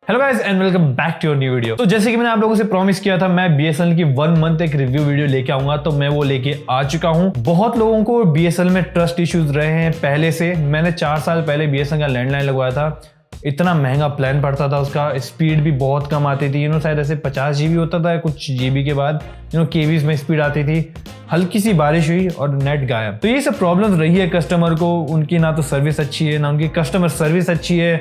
Hello guys and welcome back to your new video. तो जैसे कि मैंने आप लोगों से प्रॉमिस किया था, मैं बीएसएनएल की 1 मंथ एक रिव्यू वीडियो लेके आऊंगा, तो मैं वो लेके आ चुका हूं। बहुत लोगों को बीएसएनएल में ट्रस्ट इश्यूज रहे हैं पहले से। मैंने 4 साल पहले बीएसएनएल का लैंडलाइन लगवाया था। इतना महंगा प्लान पड़ता था, उसका स्पीड भी बहुत कम आती थी। शायद ऐसे 50 GB होता था, कुछ GB के बाद केबीज में स्पीड आती थी। हल्की सी बारिश हुई और नेट गायब। तो ये सब प्रॉब्लम्स रही है कस्टमर को। उनकी ना तो सर्विस अच्छी है, ना उनकी कस्टमर सर्विस अच्छी है।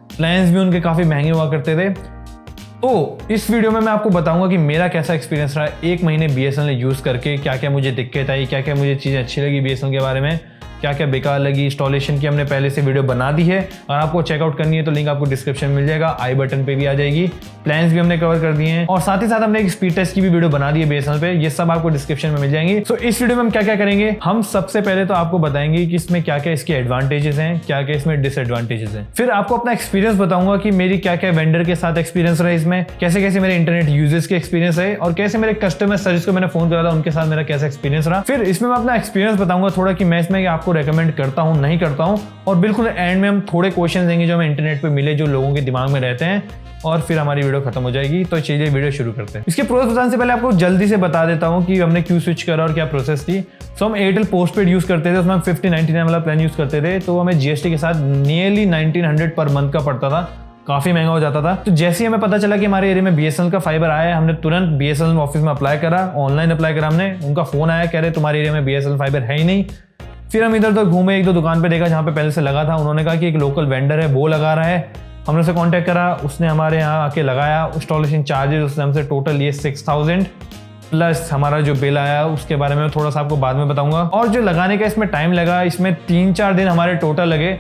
प्लान्स भी उनके काफ़ी महंगे हुआ करते थे। तो इस वीडियो में मैं आपको बताऊंगा कि मेरा कैसा एक्सपीरियंस रहा 1 महीने बीएसएनएल यूज़ करके। क्या क्या मुझे दिक्कत आई, क्या क्या मुझे चीज़ें अच्छी लगी बीएसएनएल के बारे में, क्या क्या बेकार लगी। इंस्टॉलेशन की हमने पहले से वीडियो बना दी है, और आपको चेकआउट करनी है तो लिंक आपको डिस्क्रिप्शन में मिल जाएगा, आई बटन पे भी आ जाएगी। प्लान्स भी हमने कवर कर दिए हैं, और साथ ही साथ हमने एक स्पीड टेस्ट की भी वीडियो बना दी है बीएसएनएल पे। ये सब आपको डिस्क्रिप्शन में मिल जाएंगी। सो इस वीडियो में हम क्या क्या करेंगे, हम सबसे पहले तो आपको बताएंगे कि इसमें क्या क्या इसके एडवांटेजेस हैं, क्या क्या इसमें डिसएडवांटेजेस हैं। फिर आपको अपना एक्सपीरियंस बताऊंगा कि मेरी क्या क्या वेंडर के साथ एक्सपीरियंस रहा इसमें, कैसे कैसे मेरे इंटरनेट यूजेस के एक्सपीरियंस है, और कैसे मेरे कस्टमर सर्विस को मैंने फोन करा था उनके साथ मेरा कैसा एक्सपीरियंस रहा। फिर इसमें मैं अपना एक्सपीरियंस बताऊंगा थोड़ा कि मैं इसमें आपको रेकमेंड करता हूं नहीं करता हूं, और बिल्कुल एंड में हम थोड़े क्वेश्चन देंगे जो हमें इंटरनेट पे मिले, जो लोगों के दिमाग में रहते हैं, और फिर हमारी वीडियो खत्म हो जाएगी। तो चलिए वीडियो शुरू करते हैं। इसके प्रोसेस बताने से पहले आपको जल्दी से बता देता हूं कि हमने क्यों स्विच करा और क्या प्रोसेस थी। सो हम एयरटेल पोस्टपेड यूज करते थे, उसमें हम 5099 वाला प्लान यूज करते थे, तो हमें जीएसटी के साथ नियरली 1900 पर मंथ का पड़ता था। काफी महंगा हो जाता था। तो जैसे ही हमें पता चला कि हमारे एरिया में बीएसएनएल का फाइबर आया है, हमने तुरंत बीएसएनएल ऑफिस में अप्लाई करा, ऑनलाइन अप्लाई करा हमने। उनका फोन आया, कह रहे तुम्हारे एरिया में बीएसएनएल फाइबर है ही नहीं। फिर हम इधर उधर घूमे, 1-2 दुकान पे देखा जहाँ पे पहले से लगा था। उन्होंने कहा कि एक लोकल वेंडर है वो लगा रहा है। हमने उसे कांटेक्ट करा, उसने हमारे यहाँ आके लगाया। इंस्टॉलेशन चार्जेस उसने हमसे टोटल लिए 6000 प्लस हमारा जो बिल आया, उसके बारे में थोड़ा सा आपको बाद में बताऊंगा। और जो लगाने का इसमें टाइम लगा, इसमें 3-4 दिन हमारे टोटल लगे।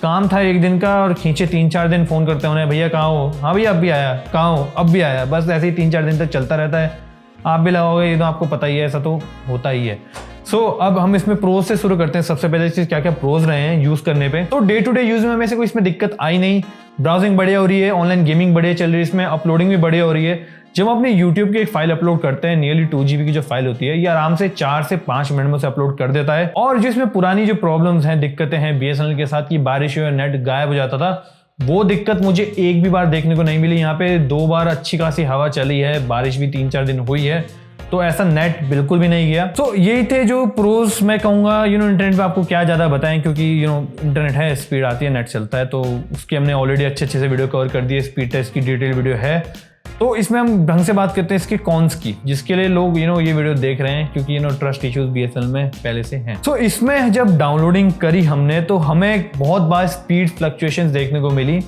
काम था 1 दिन का, और खींचे 3-4 दिन फोन करते उन्हें, भैया कहाँ हो, हाँ भैया अब भी आया, कहाँ हो, अब भी आया। बस ऐसे ही 3-4 दिन तक चलता रहता है। आप भी लगाओगे ये तो आपको पता ही है, ऐसा तो होता ही है। अब हम इसमें प्रोज से शुरू करते हैं। सबसे पहले चीज क्या क्या प्रोज रहे हैं यूज करने पे। तो डे टू डे यूज में हमें से कोई इसमें दिक्कत आई नहीं। ब्राउजिंग बढ़िया हो रही है, ऑनलाइन गेमिंग बढ़िया चल रही है, इसमें अपलोडिंग भी बढ़िया हो रही है। जब हम अपने YouTube की एक फाइल अपलोड करते हैं, नियरली 2 GB की जो फाइल होती है, ये आराम से 4 से 5 मिनट में से अपलोड कर देता है। और जिसमें पुरानी जो प्रॉब्लम्स हैं, दिक्कतें हैं बीएसएनएल के साथ, की बारिश हुई और नेट गायब हो जाता था, वो दिक्कत मुझे एक भी बार देखने को नहीं मिली। यहाँ पे 2 बार अच्छी खासी हवा चली है, बारिश भी 3-4 दिन हुई है, तो ऐसा नेट बिल्कुल भी नहीं गया। तो यही थे जो प्रोज मैं कहूँगा। इंटरनेट पे आपको क्या ज़्यादा बताएं, क्योंकि इंटरनेट है, स्पीड आती है, नेट चलता है, तो उसकी हमने ऑलरेडी अच्छे से वीडियो कवर कर दी है। स्पीड टेस्ट की डिटेल वीडियो है। तो इसमें हम ढंग से बात करते हैं इसके कॉन्स की, जिसके लिए लोग ये वीडियो देख रहे हैं, क्योंकि ट्रस्ट इश्यूज बीएसएनएल में पहले से हैं। तो इसमें जब डाउनलोडिंग करी हमने, तो हमें बहुत बार स्पीड फ्लक्चुएशंस देखने को मिली।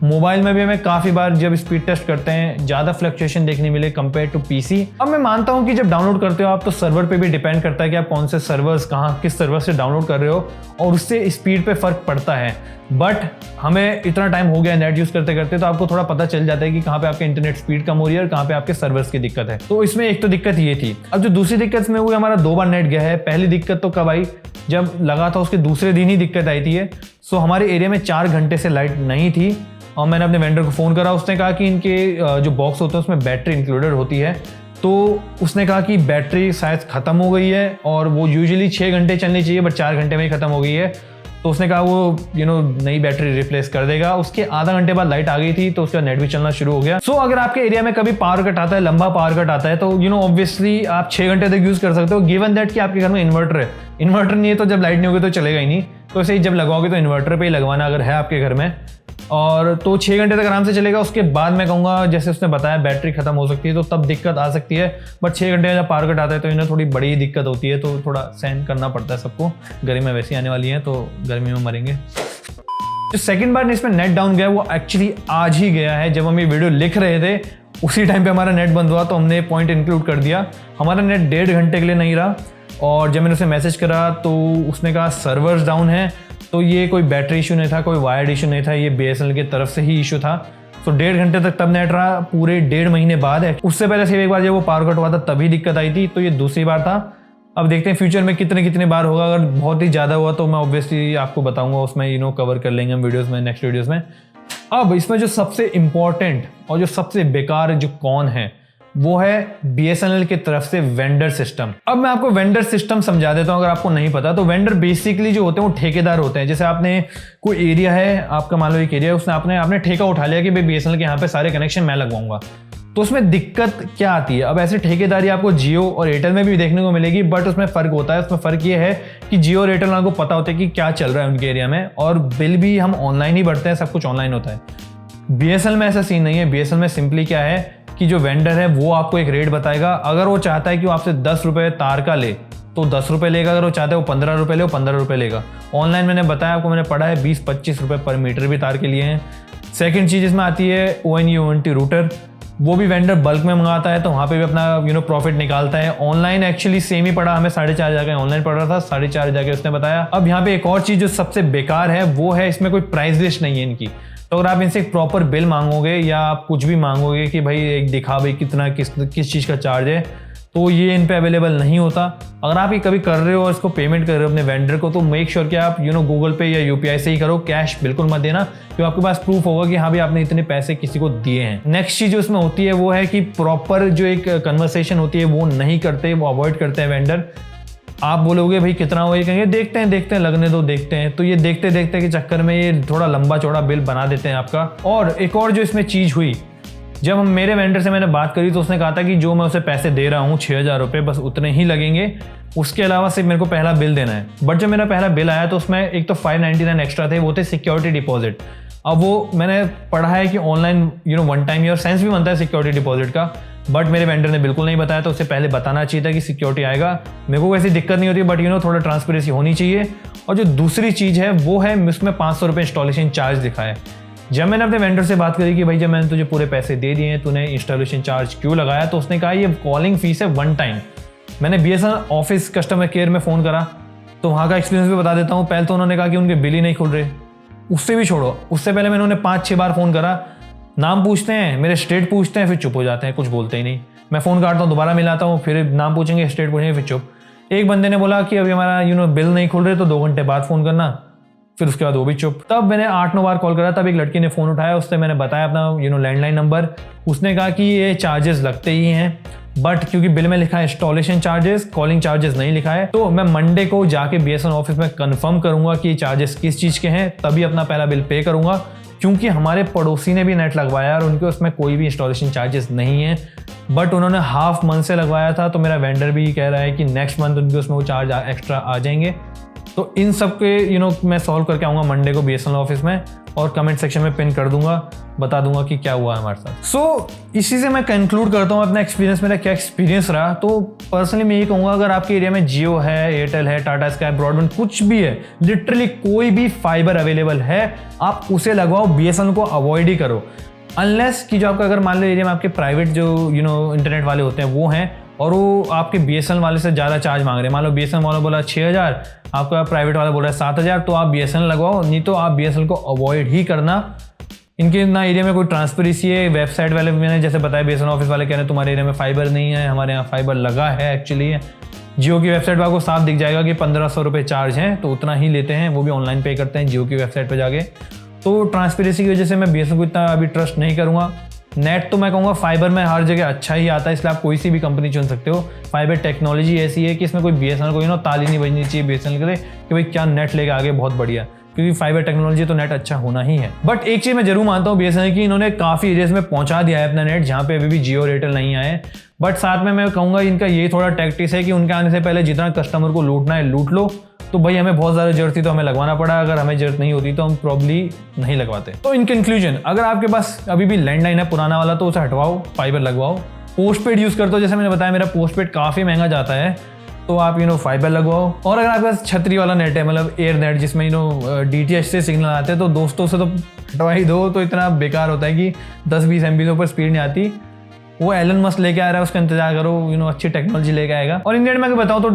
मोबाइल में भी हमें काफी बार जब स्पीड टेस्ट करते हैं ज्यादा फ्लक्चुएशन देखने मिले कंपेयर टू पीसी। अब मैं मानता हूं कि जब डाउनलोड करते हो आप, तो सर्वर पे भी डिपेंड करता है कि आप कौन से सर्वर्स कहां किस सर्वर से डाउनलोड कर रहे हो, और उससे स्पीड पे फर्क पड़ता है। बट हमें इतना टाइम हो गया नेट यूज करते करते, तो आपको थोड़ा पता चल जाता है कि कहाँ पे आपके इंटरनेट स्पीड कम हो रही है और कहाँ पे आपके सर्वर्स की दिक्कत है। तो इसमें एक तो दिक्कत ये थी। अब जो दूसरी दिक्कत में हुई, हमारा 2 बार नेट गया है। पहली दिक्कत तो कब आई, जब लगा था उसके दूसरे दिन ही दिक्कत आई थी। सो हमारे एरिया में 4 घंटे से लाइट नहीं थी, और मैंने अपने वेंडर को फ़ोन करा। उसने कहा कि इनके जो बॉक्स होते हैं उसमें बैटरी इंक्लूडेड होती है। तो उसने कहा कि बैटरी शायद ख़त्म हो गई है, और वो यूजुअली 6 घंटे चलनी चाहिए, बट 4 घंटे में ही ख़त्म हो गई है। तो उसने कहा वो नई बैटरी रिप्लेस कर देगा। उसके आधा घंटे बाद लाइट आ गई थी, तो उसका नेट भी चलना शुरू हो गया। अगर आपके एरिया में कभी पावर कट आता है, लंबा पावर कट आता है, तो ऑब्वियसली आप 6 घंटे तक यूज़ कर सकते हो, गिवन दैट कि आपके घर में इन्वर्टर है। इन्वर्टर नहीं है तो जब लाइट नहीं होगी तो चलेगा ही नहीं। तो ऐसे ही जब लगवाओगे तो इन्वर्टर पर ही लगवाना अगर है आपके घर में, और तो 6 घंटे तक आराम से चलेगा। उसके बाद मैं कहूँगा, जैसे उसने बताया, बैटरी खत्म हो सकती है, तो तब दिक्कत आ सकती है। बट 6 घंटे जब पावर कट आता है तो इन्हें थोड़ी बड़ी दिक्कत होती है, तो थोड़ा सहन करना पड़ता है सबको। गर्मी में वैसे आने वाली है, तो गर्मी में मरेंगे। जो सेकंड बार इसमें नेट डाउन गया, वो एक्चुअली आज ही गया है। जब हम ये वीडियो लिख रहे थे उसी टाइम पे हमारा नेट बंद हुआ, तो हमने पॉइंट इंक्लूड कर दिया। हमारा नेट 1.5 घंटे के लिए नहीं रहा, और जब मैंने उसे मैसेज करा तो उसने कहा सर्वर्स डाउन है। तो ये कोई बैटरी इशू नहीं था, कोई वायर्ड इशू नहीं था, ये बीएसएनएल की तरफ से ही इशू था। तो 1.5 घंटे तक तब नेट रहा, पूरे 1.5 महीने बाद है। उससे पहले से एक बार जब वो पावर कट हुआ था तभी दिक्कत आई थी, तो ये दूसरी बार था। अब देखते हैं फ्यूचर में कितने बार होगा। अगर बहुत ही ज़्यादा हुआ तो मैं ऑब्वियसली आपको बताऊंगा, उसमें कवर कर लेंगे हम वीडियोज़ में, नेक्स्ट वीडियोज़ में। अब इसमें जो सबसे इम्पॉर्टेंट और जो सबसे बेकार जो कौन है, वो है BSNL की तरफ से वेंडर सिस्टम। अब मैं आपको वेंडर सिस्टम समझा देता हूं अगर आपको नहीं पता। तो वेंडर बेसिकली जो होते हैं वो ठेकेदार होते हैं। जैसे आपने कोई एरिया है, आपका मान लो एक एरिया है, उसने आपने ठेका उठा लिया कि भाई BSNL के यहाँ पे सारे कनेक्शन मैं लगवाऊंगा। तो उसमें दिक्कत क्या आती है? अब ऐसे ठेकेदारी आपको जियो और एयरटेल में भी देखने को मिलेगी, बट उसमें फ़र्क होता है। उसमें फ़र्क ये है कि जियो और एयरटेल वालों को पता होता है कि क्या चल रहा है उनके एरिया में, और बिल भी हम ऑनलाइन ही भरते हैं, सब कुछ ऑनलाइन होता है। BSNL में ऐसा सीन नहीं है। BSNL में सिंपली क्या है कि जो वेंडर है वो आपको एक रेट बताएगा। अगर वो चाहता है कि वो आपसे 10 रुपये तार का ले तो 10 रुपये लेगा, अगर वो चाहता है वो 15 रुपये ले वो 15 रुपये लेगा। ऑनलाइन मैंने बताया आपको, मैंने पढ़ा है 20-25 रुपये पर मीटर भी तार के लिए हैं। सेकेंड चीज़ इसमें आती है ONT रूटर। वो भी वेंडर बल्क में मंगाता है तो वहाँ पे भी अपना प्रॉफिट निकालता है। ऑनलाइन एक्चुअली सेम ही पड़ा, हमें 4.5 जाके ऑनलाइन पड़ रहा था, 4.5 जाके उसने बताया। अब यहाँ पे एक और चीज़ जो सबसे बेकार है वो है इसमें कोई प्राइस लिस्ट नहीं है इनकी। तो अगर आप इनसे एक प्रॉपर बिल मांगोगे या आप कुछ भी मांगोगे कि भाई एक दिखा भाई कितना किस चीज़ का चार्ज है, तो ये इन पे अवेलेबल नहीं होता। अगर आप ये कभी कर रहे हो और इसको पेमेंट कर रहे हो अपने वेंडर को, तो मेक श्योर कि आप गूगल पे या UPI से ही करो, कैश बिल्कुल मत देना, क्योंकि आपके पास प्रूफ होगा कि हाँ भाई आपने इतने पैसे किसी को दिए हैं। नेक्स्ट चीज़ जो इसमें होती है वो है कि प्रॉपर जो एक कन्वर्सेशन होती है वो नहीं करते, वो अवॉइड करते हैं वेंडर। आप बोलोगे भाई कितना हो, ये कहेंगे देखते हैं लगने दो देखते हैं। तो ये देखते के चक्कर में ये थोड़ा लंबा चौड़ा बिल बना देते हैं आपका। और एक और जो इसमें चीज़ हुई, जब हम मेरे वेंडर से मैंने बात करी तो उसने कहा था कि जो मैं उसे पैसे दे रहा हूँ 6,000 रुपये, बस उतने ही लगेंगे, उसके अलावा सिर्फ मेरे को पहला बिल देना है। बट जब मेरा पहला बिल आया तो उसमें एक तो 599 एक्स्ट्रा थे, वो थे सिक्योरिटी डिपॉजिट। अब वो मैंने पढ़ा है कि online one time year sense भी बनता है सिक्योरिटी डिपॉजिट का, बट मेरे वेंडर ने बिल्कुल नहीं बताया। तो उससे पहले बताना चाहिए था कि सिक्योरिटी आएगा। मेरे को वैसी दिक्कत नहीं होती, बट थोड़ा ट्रांसपेरेंसी होनी चाहिए। और जो दूसरी चीज़ है वो है उसमें 500 रुपये इंस्टॉलेशन चार्ज दिखा है। जब मैंने अपने वेंडर से बात करी कि भाई जब मैंने तुझे पूरे पैसे दे दिए हैं, तूने इंस्टॉलेशन चार्ज क्यों लगाया, तो उसने कहा ये कॉलिंग फीस है वन टाइम। मैंने BSNL ऑफिस कस्टमर केयर में फ़ोन करा तो वहाँ का एक्सपीरियंस भी बता देता हूँ। पहले तो उन्होंने कहा कि उनके बिल ही नहीं खुल रहे, उससे भी छोड़ो, उससे पहले मैंने उन्हें 5-6 बार फ़ोन करा, नाम पूछते हैं, मेरे स्टेट पूछते हैं, फिर चुप हो जाते हैं, कुछ बोलते ही नहीं। मैं फ़ोन काटता हूँ, दोबारा मिलाता हूँ, फिर नाम पूछेंगे, स्टेट पूछेंगे, फिर चुप। एक बंदे ने बोला कि अभी हमारा बिल नहीं खुल रहे तो 2 घंटे बाद फ़ोन करना, फिर उसके बाद वो भी चुप। तब मैंने 8-9 बार कॉल करा, तब एक लड़की ने फ़ोन उठाया, उससे मैंने बताया अपना लैंडलाइन नंबर। उसने कहा कि ये चार्जेस लगते ही हैं, बट क्योंकि बिल में लिखा है इंस्टॉलेशन चार्जेस, कॉलिंग चार्जेस नहीं लिखा है, तो मैं मंडे को जाके BSNL ऑफिस में कंफर्म करूंगा कि चार्जेस किस चीज़ के हैं, तभी अपना पहला बिल पे करूंगा। क्योंकि हमारे पड़ोसी ने भी नेट लगवाया और उनके उसमें कोई भी इंस्टॉलेशन चार्जेस नहीं है, बट उन्होंने हाफ मंथ से लगवाया था। तो मेरा वेंडर भी कह रहा है कि नेक्स्ट मंथ उनके उसमें वो चार्ज एक्स्ट्रा आ जाएंगे। तो इन सब के मैं सॉल्व करके आऊँगा मंडे को BSNL ऑफिस में, और कमेंट सेक्शन में पिन कर दूंगा, बता दूंगा कि क्या हुआ हमारे साथ। सो इसी से मैं कंक्लूड करता हूँ अपना एक्सपीरियंस, मेरा क्या एक्सपीरियंस रहा। तो पर्सनली मैं ये कहूँगा, अगर आपके एरिया में जियो है, एयरटेल है, टाटा स्काई, ब्रॉडबैंड कुछ भी है, लिटरली कोई भी फाइबर अवेलेबल है, आप उसे लगवाओ, BSNL को अवॉइड ही करो। अनलेस कि जो आपका अगर मान लो एरिया में आपके प्राइवेट जो इंटरनेट वाले होते हैं वो हैं और वो आपके BSNL वाले से ज़्यादा चार्ज मांग रहे हैं। मान लो BSNL वाला बोला 6,000, आपका प्राइवेट वाला बोल रहा है 7,000, तो आप BSNL लगवाओ, नहीं तो आप BSNL को अवॉइड ही करना। इनके ना एरिया में कोई ट्रांसपेरेंसी है। वेबसाइट वाले मैंने जैसे बताया, BSNL ऑफिस वाले कह रहे हैं तुम्हारे एरिया में फाइबर नहीं है, हमारे यहाँ फाइबर लगा है एक्चुअली। जियो की वेबसाइट पर आपको साफ दिख जाएगा कि 1,500 रुपये चार्ज हैं, तो उतना ही लेते हैं, वो भी ऑनलाइन पे करते हैं जियो की वेबसाइट पर जाके। तो ट्रांसपेरेंसी की वजह से मैं BSNL को इतना अभी ट्रस्ट नहीं करूँगा। नेट तो मैं कहूँगा फाइबर में हर जगह अच्छा ही आता है, इसलिए आप कोई सी भी कंपनी चुन सकते हो। फाइबर टेक्नोलॉजी ऐसी है कि इसमें कोई BSNL को ताली नहीं बजनी चाहिए BSNL के लिए कि भाई क्या नेट लेके आगे बहुत बढ़िया, क्योंकि फाइबर टेक्नोलॉजी तो नेट अच्छा होना ही है। बट एक चीज़ मैं जरूर मानता हूँ BSNL की, इन्होंने काफ़ी एरियाज में पहुँचा दिया है अपना नेट, जहाँ पे अभी भी जियो और एयरटेल नहीं आए। बट साथ में मैं कहूँगा इनका ये थोड़ा टैक्टिस है कि उनके आने से पहले जितना कस्टमर को लूटना है लूट लो। तो भाई हमें बहुत ज़्यादा जरूरत थी तो हमें लगवाना पड़ा, अगर हमें जरूरत नहीं होती तो हम प्रॉब्ली नहीं लगवाते। तो इन कंक्लूजन, अगर आपके पास अभी भी लैंडलाइन है पुराना वाला तो उसे हटवाओ, फाइबर लगवाओ। पोस्टपेड यूज़ करते हो, जैसे मैंने बताया मेरा पोस्टपेड काफ़ी महंगा जाता है, तो आप फाइबर लगवाओ। और अगर आपके पास छतरी वाला नेट है, मतलब एयर नेट जिसमें DTH से सिग्नल आते हैं, तो दोस्तों से तो हटवा ही दो। तो इतना बेकार होता है कि 10-20 MB से ऊपर स्पीड नहीं आती। वो एलन मस्क लेके आ रहा है, उसका इंतजार करो, अच्छी टेक्नोलॉजी लेके आएगा। और इंडिया में अगर बताऊँ तो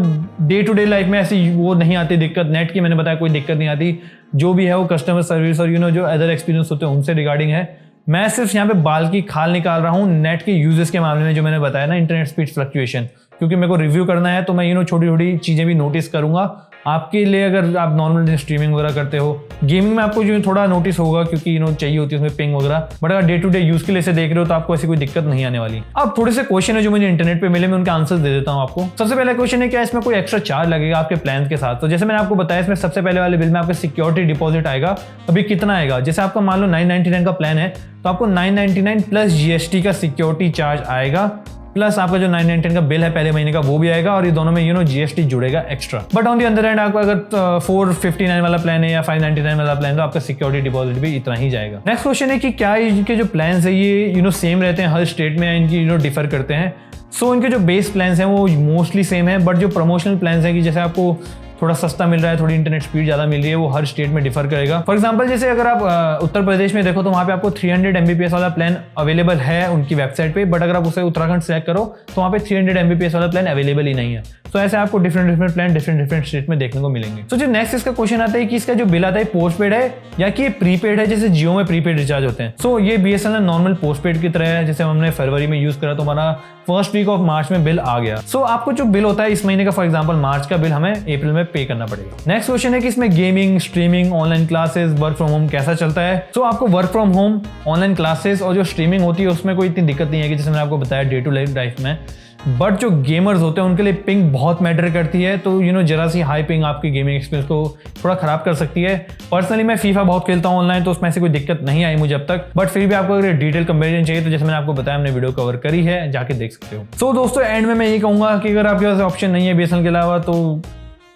डे टू डे लाइफ में ऐसी वो नहीं आती दिक्कत, नेट की मैंने बताया कोई दिक्कत नहीं आती। जो भी है वो कस्टमर सर्विस और जो अदर एक्सपीरियंस होते हैं उनसे रिगार्डिंग है। मैं सिर्फ यहाँ पे बाल की खाल निकाल रहा हूँ नेट के यूजेस के मामले में, जो मैंने बताया ना, इंटरनेट स्पीड फ्लक्चुएशन, क्योंकि मेरे को रिव्यू करना है, तो मैं छोटी छोटी चीज़ें भी नोटिस करूंगा आपके लिए। अगर आप नॉर्मल स्ट्रीमिंग वगैरह करते हो, गेमिंग में आपको जो थोड़ा नोटिस होगा क्योंकि चाहिए होती है उसमें पिंग वगैरह, बट अगर डे टू डे यूज के लिए से देख रहे हो तो आपको ऐसी कोई दिक्कत नहीं आने वाली। अब थोड़े से क्वेश्चन है जो मुझे इंटरनेट पे मिले, मैं उनके आंसर दे देता हूँ आपको। सबसे पहला क्वेश्चन है, क्या इसमें कोई एक्स्ट्रा चार्ज लगेगा आपके प्लान के साथ? तो जैसे मैंने आपको बताया, इसमें सबसे पहले वाले बिल में आपका सिक्योरिटी डिपॉजिट आएगा। अभी कितना आएगा, जैसे आपका मान लो 999 का प्लान है तो आपको 999 प्लस जीएसटी का सिक्योरिटी चार्ज आएगा, प्लस आपका जो 999 का बिल है पहले महीने का वो भी आएगा, और ये दोनों में जीएसटी जुड़ेगा extra. But on the other hand आपको अगर 459 वाला प्लान है या 599 वाला प्लान है तो आपका सिक्योरिटी डिपॉजिट भी इतना ही जाएगा। नेक्स्ट क्वेश्चन है कि क्या इनके जो प्लान है ये सेम रहते हैं हर स्टेट में या इनकी डिफर करते हैं? सो इनके जो बेस प्लान्स हैं वो मोस्टली सेम है, बट जो प्रमोशनल प्लान्स हैं कि जैसे आपको थोड़ा सस्ता मिल रहा है, थोड़ी इंटरनेट स्पीड ज़्यादा मिल रही है, वो हर स्टेट में डिफर करेगा। फॉर एग्जांपल जैसे अगर आप उत्तर प्रदेश में देखो तो वहाँ पे आपको 300 MBPS वाला प्लान अवेलेबल है उनकी वेबसाइट पे, बट अगर आप उसे उत्तराखंड सेलेक्ट करो तो वहाँ पे 300 MBPS वाला प्लान अवेलेबल ही नहीं है। तो ऐसे आपको डिफरेंट प्लान डिफरेंट स्टेट में देखने को मिलेंगे। तो जो नेक्स्ट इसका क्वेश्चन आता है कि इसका जो बिल आता है पोस्ट पेड है या कि प्रीपेड है, जैसे जियो में प्रीपेड रिचार्ज होते हैं। सो ये BSNL नॉर्मल पोस्ट पेड की तरह है, जैसे हमने फरवरी में यूज करा तो हमारा फर्स्ट वीक ऑफ मार्च में बिल आ गया। सो आपको जो बिल होता है इस महीने का, फॉर एग्जांपल मार्च का बिल हमें अप्रैल में पे करना पड़ेगा। नेक्स्ट क्वेश्चन है कि इसमें gaming, streaming, online classes, work from home कैसा चलता है? सो आपको work from home, online classes और जो स्ट्रीमिंग होती है उसमें कोई इतनी दिक्कत नहीं है कि जैसे मैंने आपको बताया डे टू लाइफ में। बट जो गेमर्स होते हैं उनके लिए पिंग बहुत मैटर करती है, तो जरा सी हाई पिंग आपकी गेमिंग एक्सपीरियंस को थोड़ा खराब कर सकती है। पर्सनली मैं फीफा बहुत खेलता हूँ ऑनलाइन, तो उसमें ऐसी कोई दिक्कत नहीं आई मुझे अब तक, बट फिर भी आपको अगर डिटेल कंपैरिजन चाहिए तो जैसे मैंने आपको बताया हमने वीडियो कवर करी है, जाके देख सकते हो। सो दोस्तों एंड में मैं ये कहूँगा कि अगर आपके पास ऑप्शन नहीं है BSNL के अलावा तो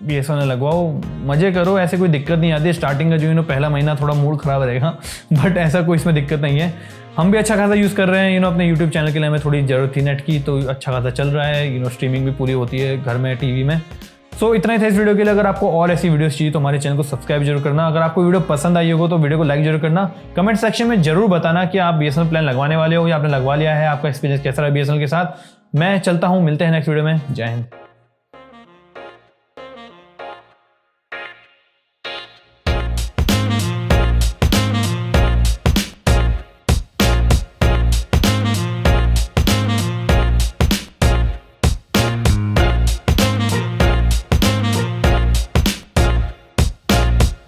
BSNL लगवाओ, मजे करो, ऐसे कोई दिक्कत नहीं आती। स्टार्टिंग का जो पहला महीना थोड़ा मूड खराब रहेगा, बट ऐसा कोई इसमें दिक्कत नहीं है। हम भी अच्छा खासा यूज़ कर रहे हैं अपने YouTube चैनल के लिए, हमें थोड़ी ज़रूरत थी नेट की, तो अच्छा खासा चल रहा है। स्ट्रीमिंग भी पूरी होती है घर में, टीवी में। सो इतना ही था इस वीडियो के लिए। अगर आपको और ऐसी वीडियोस चाहिए तो हमारे चैनल को सब्सक्राइब जरूर करना। अगर आपको वीडियो पसंद आई होगा तो वीडियो को लाइक जरूर करना। कमेंट सेक्शन में जरूर बताना कि आप BSNL प्लान लगवाने वाले हो या आपने लगवा लिया है, आपका एक्सपीरियंस कैसा रहा BSNL के साथ। मैं चलता हूँ, मिलते हैं नेक्स्ट वीडियो में। जय हिंद।